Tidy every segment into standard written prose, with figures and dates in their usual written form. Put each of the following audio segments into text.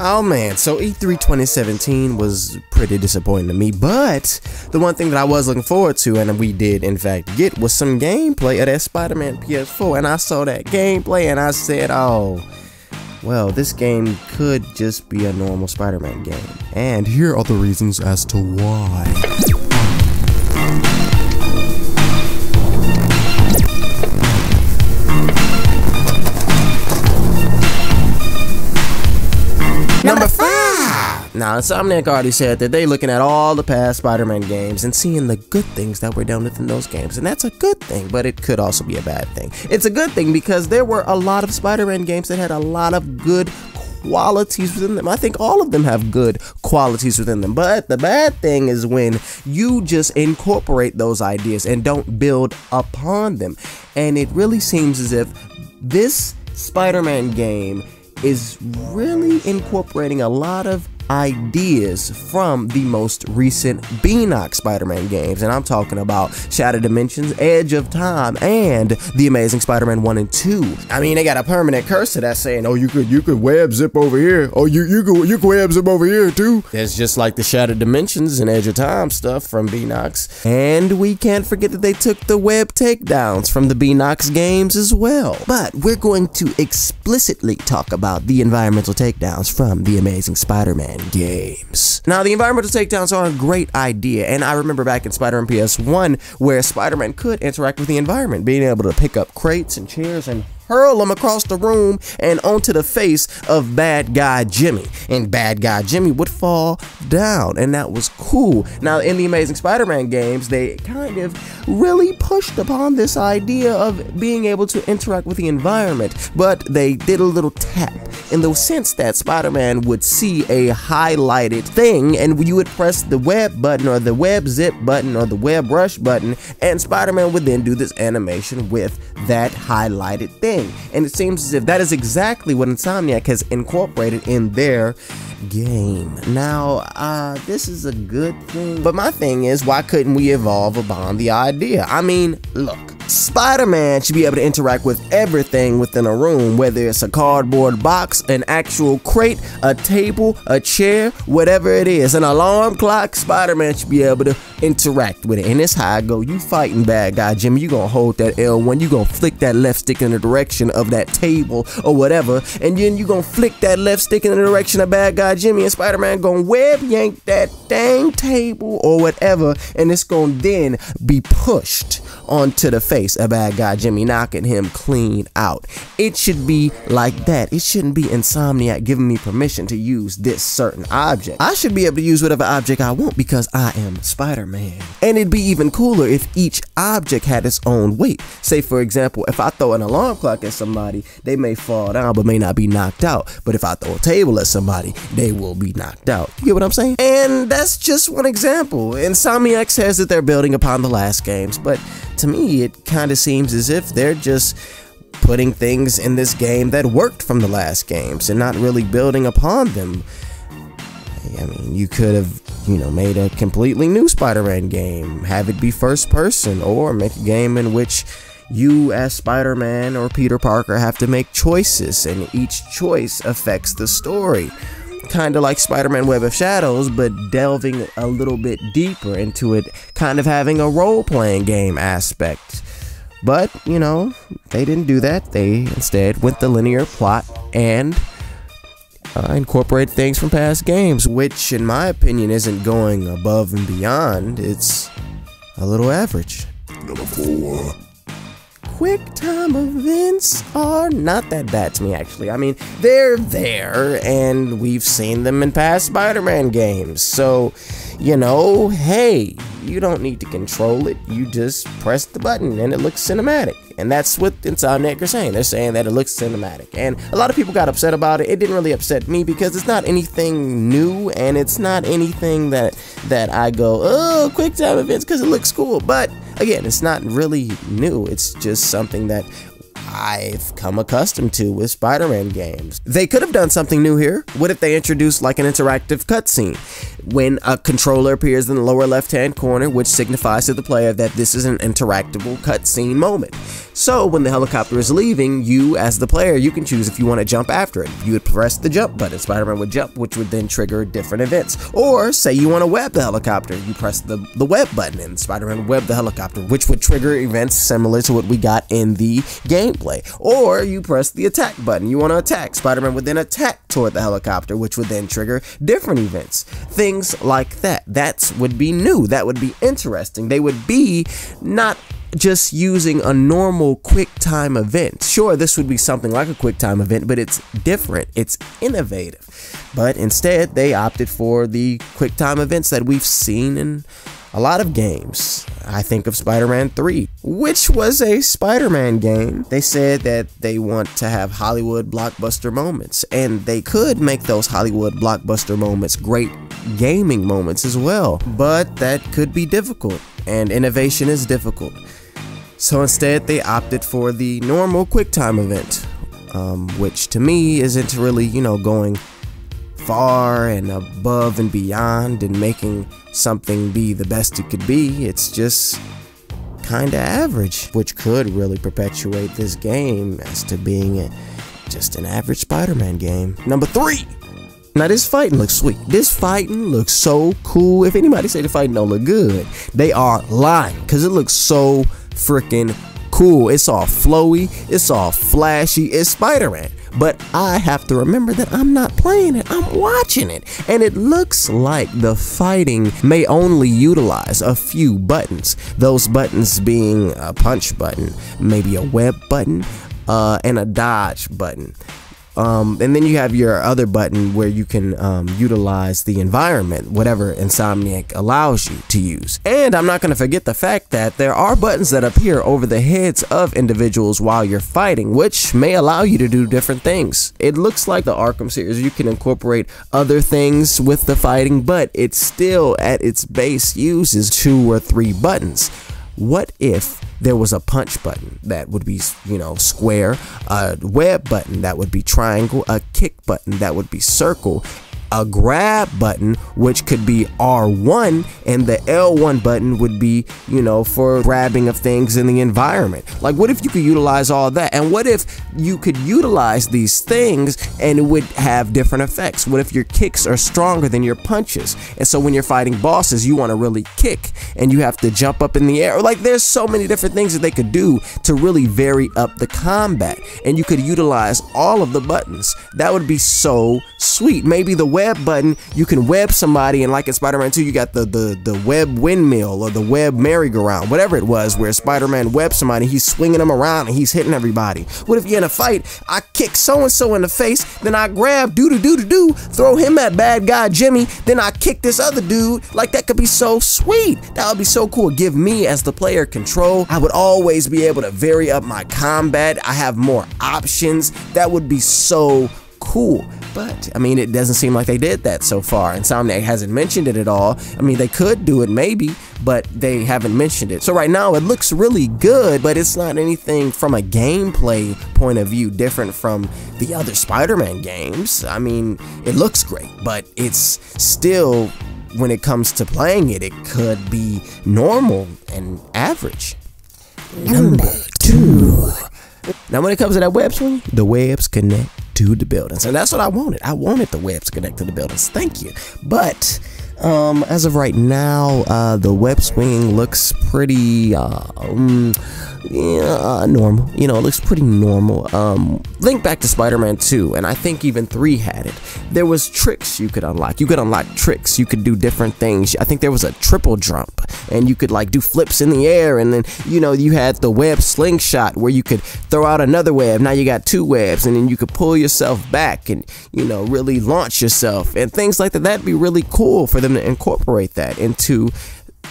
Oh man, so E3 2017 was pretty disappointing to me, but the one thing that I was looking forward to, and we did in fact get, was some gameplay of that Spider-Man PS4, and I saw that gameplay and I said, oh, well, this game could just be a normal Spider-Man game. And here are the reasons as to why. Number 5! Now, Insomniac already said that they looking at all the past Spider-Man games and seeing the good things that were done within those games, and that's a good thing, but it could also be a bad thing. It's a good thing because there were a lot of Spider-Man games that had a lot of good qualities within them. I think all of them have good qualities within them, but the bad thing is when you just incorporate those ideas and don't build upon them. And it really seems as if this Spider-Man game is really incorporating a lot of ideas from the most recent Be-Moor Spider-Man games, and I'm talking about Shattered Dimensions, Edge of Time, and The Amazing Spider-Man 1 and 2. I mean, they got a permanent cursor that's saying, oh, you could web zip over here, oh, you could web zip over here too. It's just like the Shattered Dimensions and Edge of Time stuff from Be-Moor. And we can't forget that they took the web takedowns from the Be-Moor games as well. But we're going to explicitly talk about the environmental takedowns from The Amazing Spider-Man games. Now, the environmental takedowns are a great idea, and I remember back in Spider-Man PS1 where Spider-Man could interact with the environment, being able to pick up crates and chairs and hurl them across the room and onto the face of bad guy Jimmy, and bad guy Jimmy would fall down, and that was cool. Now, in the Amazing Spider-Man games, they kind of really pushed upon this idea of being able to interact with the environment, but they did a little tap in the sense that Spider-Man would see a highlighted thing, and you would press the web button or the web zip button or the web rush button, and Spider-Man would then do this animation with that highlighted thing. And it seems as if that is exactly what Insomniac has incorporated in their game. Now, this is a good thing, but my thing is, why couldn't we evolve upon the idea? I mean, look, Spider-Man should be able to interact with everything within a room, whether it's a cardboard box, an actual crate, a table, a chair, whatever it is, an alarm clock. Spider-Man should be able to interact with it. And this how I go. You fighting bad guy Jimmy, you gonna hold that L1, you gonna flick that left stick in the direction of that table or whatever, and then you gonna flick that left stick in the direction of bad guy Jimmy, and Spider-Man gonna web yank that dang table or whatever, and it's gonna then be pushed onto the face of bad guy Jimmy, knocking him clean out. It should be like that. It shouldn't be Insomniac giving me permission to use this certain object. I should be able to use whatever object I want because I am Spider-Man. And it'd be even cooler if each object had its own weight. Say, for example, if I throw an alarm clock at somebody, they may fall down but may not be knocked out. But if I throw a table at somebody, they will be knocked out. You get what I'm saying? And that's just one example. Insomniac says that they're building upon the last games, but to me, it kind of seems as if they're just putting things in this game that worked from the last games and not really building upon them. I mean, you could have, made a completely new Spider-Man game, have it be first person, or make a game in which you as Spider-Man or Peter Parker have to make choices, and each choice affects the story. Kind of like Spider-Man Web of Shadows, but delving a little bit deeper into it, kind of having a role-playing game aspect. But, they didn't do that. They instead went the linear plot and incorporate things from past games, which in my opinion isn't going above and beyond. It's a little average. Number 4. Quick time events are not that bad to me, actually. I mean, they're there, and we've seen them in past Spider-Man games. So, hey, you don't need to control it. You just press the button, and it looks cinematic. And that's what Insomniac are saying. They're saying that it looks cinematic. And a lot of people got upset about it. It didn't really upset me because it's not anything new, and it's not anything that I go, oh, quick time events because it looks cool. But again, it's not really new. It's just something that I've come accustomed to with Spider-Man games. They could have done something new here. What if they introduced like an interactive cutscene? When a controller appears in the lower left-hand corner, which signifies to the player that this is an interactable cutscene moment. So when the helicopter is leaving, you as the player, you can choose if you want to jump after it. You would press the jump button, Spider-Man would jump, which would then trigger different events. Or say you want to web the helicopter, you press the web button and Spider-Man would web the helicopter, which would trigger events similar to what we got in the gameplay. Or you press the attack button, you want to attack, Spider-Man would then attack toward the helicopter, which would then trigger different events. Things like that. That would be new, that would be interesting. They would be not just using a normal QuickTime event. Sure, this would be something like a QuickTime event, but it's different, it's innovative. But instead, they opted for the QuickTime events that we've seen in a lot of games. I think of Spider-Man 3, which was a Spider-Man game. They said that they want to have Hollywood blockbuster moments, and they could make those Hollywood blockbuster moments great gaming moments as well, but that could be difficult, and innovation is difficult. So instead, they opted for the normal QuickTime event, which to me isn't really, going far and above and beyond and making something be the best it could be. It's just kinda average, which could really perpetuate this game as to being just an average Spider-Man game. Number 3. Now this fighting looks sweet. This fighting looks so cool. If anybody say the fighting don't look good, they are lying, because it looks so freaking cool. It's all flowy, it's all flashy, it's Spider-Man. But I have to remember that I'm not playing it, I'm watching it. And it looks like the fighting may only utilize a few buttons. Those buttons being a punch button, maybe a web button, and a dodge button. And then you have your other button where you can utilize the environment, whatever Insomniac allows you to use. And I'm not going to forget the fact that there are buttons that appear over the heads of individuals while you're fighting, which may allow you to do different things. It looks like the Arkham series, you can incorporate other things with the fighting, but it still at its base uses 2 or 3 buttons. What if there was a punch button that would be, square, a web button that would be triangle, a kick button that would be circle, a grab button which could be R1, and the L1 button would be, for grabbing of things in the environment. Like, what if you could utilize all that? And what if you could utilize these things and it would have different effects? What if your kicks are stronger than your punches? And so when you're fighting bosses, you want to really kick and you have to jump up in the air. Like, there's so many different things that they could do to really vary up the combat, and you could utilize all of the buttons. That would be so sweet. Maybe the web button, you can web somebody, and like in Spider-Man 2, you got the web windmill or the web merry-go-round, whatever it was, where Spider-Man webs somebody, he's swinging them around and he's hitting everybody. What if you're in a fight, I kick so-and-so in the face, then I grab doo-doo-doo-doo-doo, throw him at bad guy Jimmy, then I kick this other dude? Like, that could be so sweet. That would be so cool. Give me, as the player, control. I would always be able to vary up my combat. I have more options. That would be so cool. But I mean, it doesn't seem like they did that so far. Insomniac hasn't mentioned it at all. I mean, they could do it maybe, but they haven't mentioned it. So right now it looks really good, but it's not anything from a gameplay point of view different from the other Spider-Man games. I mean, it looks great, but it's still, when it comes to playing it, it could be normal and average. Number 2. Now when it comes to that web swing, the webs connect to the buildings, and that's what I wanted. I wanted the webs to connect to the buildings. Thank you. But as of right now, the web swinging looks pretty normal. It looks pretty normal. Think back to Spider-Man 2, and I think even 3 had it. There was tricks you could unlock. You could unlock tricks. You could do different things. I think there was a triple jump, and you could like do flips in the air, and then you had the web slingshot where you could throw out another web. Now you got 2 webs, and then you could pull yourself back and really launch yourself and things like that. That'd be really cool for them to incorporate that into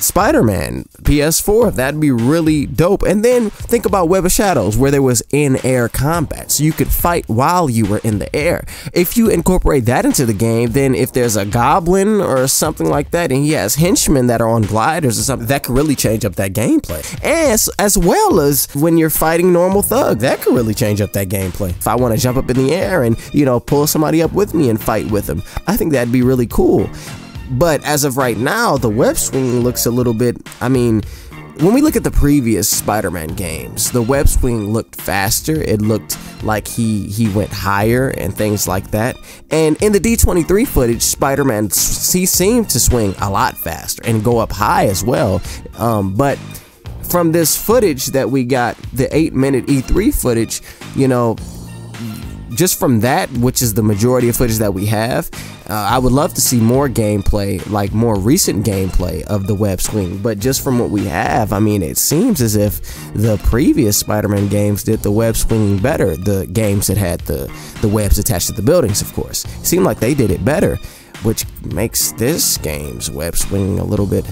Spider-Man PS4. That'd be really dope. And then think about Web of Shadows, where there was in-air combat, so you could fight while you were in the air. If you incorporate that into the game, then if there's a goblin or something like that and he has henchmen that are on gliders or something, that could really change up that gameplay. And as well as when you're fighting normal thugs, that could really change up that gameplay. If I want to jump up in the air and, you know, pull somebody up with me and fight with them, I think that'd be really cool. But as of right now, the web swinging looks a little bit, I mean, when we look at the previous Spider-Man games, the web swing looked faster. It looked like he went higher and things like that. And in the D23 footage, Spider-Man, he seemed to swing a lot faster and go up high as well. But from this footage that we got, the 8-minute E3 footage, you know, just from that, which is the majority of footage that we have, I would love to see more gameplay, like more recent gameplay of the web swing. But just from what we have, I mean, it seems as if the previous Spider-Man games did the web swinging better. The games that had the webs attached to the buildings, of course. It seemed like they did it better, which makes this game's web swinging a little bit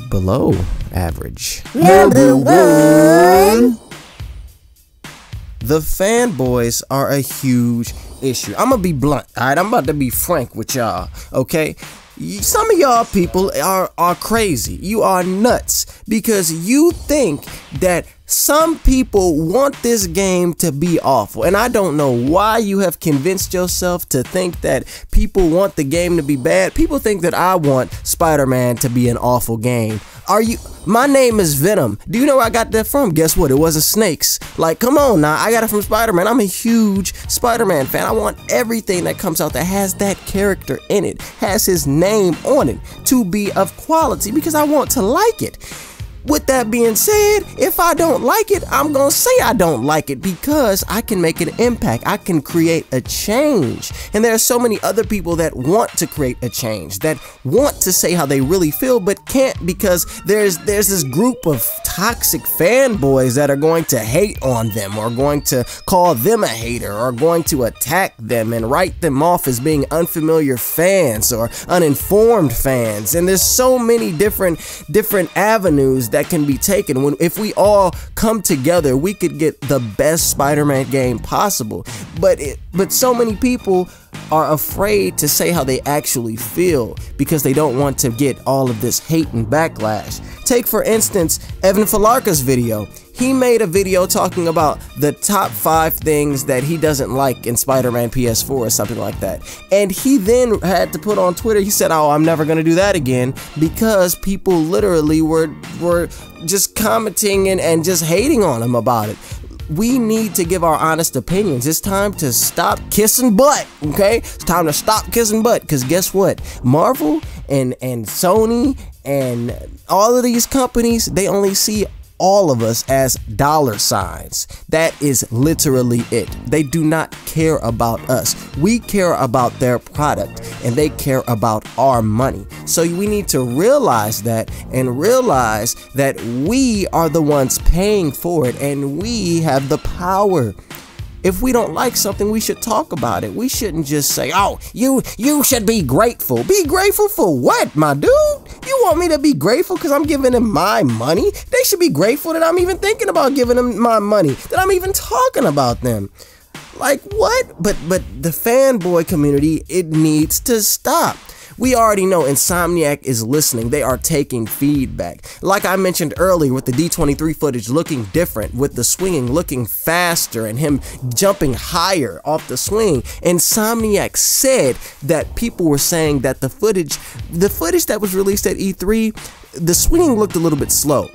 below average. Number 1. The fanboys are a huge issue. I'm gonna be blunt, alright? I'm about to be frank with y'all, okay? Some of y'all people are crazy. You are nuts because you think that some people want this game to be awful. And I don't know why you have convinced yourself to think that people want the game to be bad. People think that I want Spider-Man to be an awful game. My name is Venom. Do you know where I got that from? Guess what? It wasn't snakes. Like, come on now. I got it from Spider-Man. I'm a huge Spider-Man fan. I want everything that comes out that has that character in it, has his name on it, to be of quality because I want to like it. With that being said, if I don't like it, I'm gonna say I don't like it because I can make an impact. I can create a change. And there are so many other people that want to create a change, that want to say how they really feel, but can't because there's this group of toxic fanboys that are going to hate on them or going to call them a hater or going to attack them and write them off as being unfamiliar fans or uninformed fans. And there's so many different avenues that can be taken. If we all come together, we could get the best Spider-Man game possible. But so many people are afraid to say how they actually feel because they don't want to get all of this hate and backlash. Take for instance Evan Falarca's video. He made a video talking about the top 5 things that he doesn't like in Spider-Man PS4 or something like that. And he then had to put on Twitter, he said, oh, I'm never gonna do that again, because people literally were just commenting and just hating on him about it. We need to give our honest opinions. It's time to stop kissing butt, okay? It's time to stop kissing butt, because guess what? Marvel and Sony and all of these companies, they only see all of us as dollar signs. That is literally it. They do not care about us. We care about their product and they care about our money. So we need to realize that and realize that we are the ones paying for it and we have the power. If we don't like something, we should talk about it. We shouldn't just say, oh, you should be grateful. Be grateful for what, my dude? You want me to be grateful because I'm giving them my money? They should be grateful that I'm even thinking about giving them my money, that I'm even talking about them. Like, what? But the fanboy community, it needs to stop. We already know Insomniac is listening. They are taking feedback. Like I mentioned earlier with the D23 footage looking different, with the swinging looking faster and him jumping higher off the swing, Insomniac said that people were saying that the footage that was released at E3, the swinging looked a little bit slow.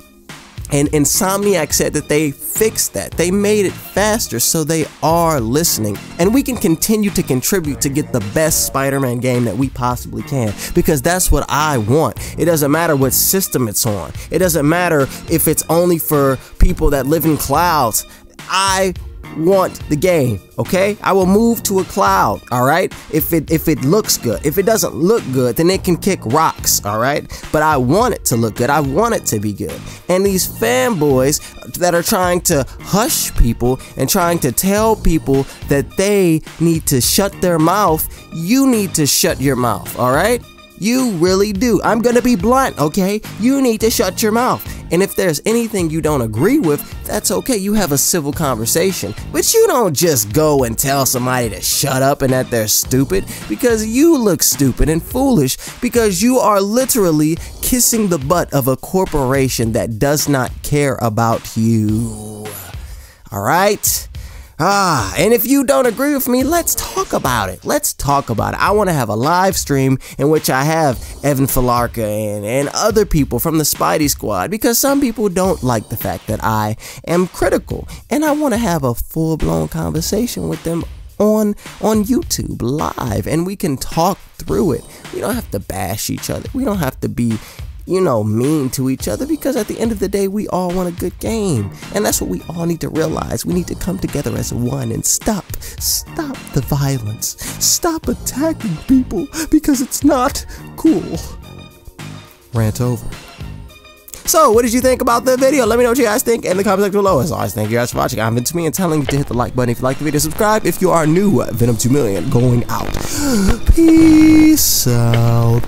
And Insomniac said that they fixed that. They made it faster, so they are listening. And we can continue to contribute to get the best Spider-Man game that we possibly can, because that's what I want. It doesn't matter what system it's on. It doesn't matter if it's only for people that live in clouds. I want the game, okay? I will move to a cloud, all right? If it looks good. If it doesn't look good, then it can kick rocks, all right? But I want it to look good. I want it to be good. And these fanboys that are trying to hush people and trying to tell people that they need to shut their mouth, you need to shut your mouth, all right? You really do. I'm gonna be blunt, okay? You need to shut your mouth. And if there's anything you don't agree with, that's okay. You have a civil conversation. But you don't just go and tell somebody to shut up and that they're stupid, because you look stupid and foolish because you are literally kissing the butt of a corporation that does not care about you. Alright? And if you don't agree with me, let's talk about it. Let's talk about it. I want to have a live stream in which I have Evan Falarka and other people from the Spidey Squad, because some people don't like the fact that I am critical, and I want to have a full-blown conversation with them on YouTube live, and we can talk through it. We don't have to bash each other. We don't have to be, you know, mean to each other, because at the end of the day, we all want a good game. And that's what we all need to realize. We need to come together as one and stop the violence. Stop attacking people, because it's not cool. Rant over. So, what did you think about the video? Let me know what you guys think in the comment section below. As always, thank you guys for watching. I'm Vince Me and telling you to hit the like button if you like the video. Subscribe if you are new. Venom 2 Million going out. Peace out.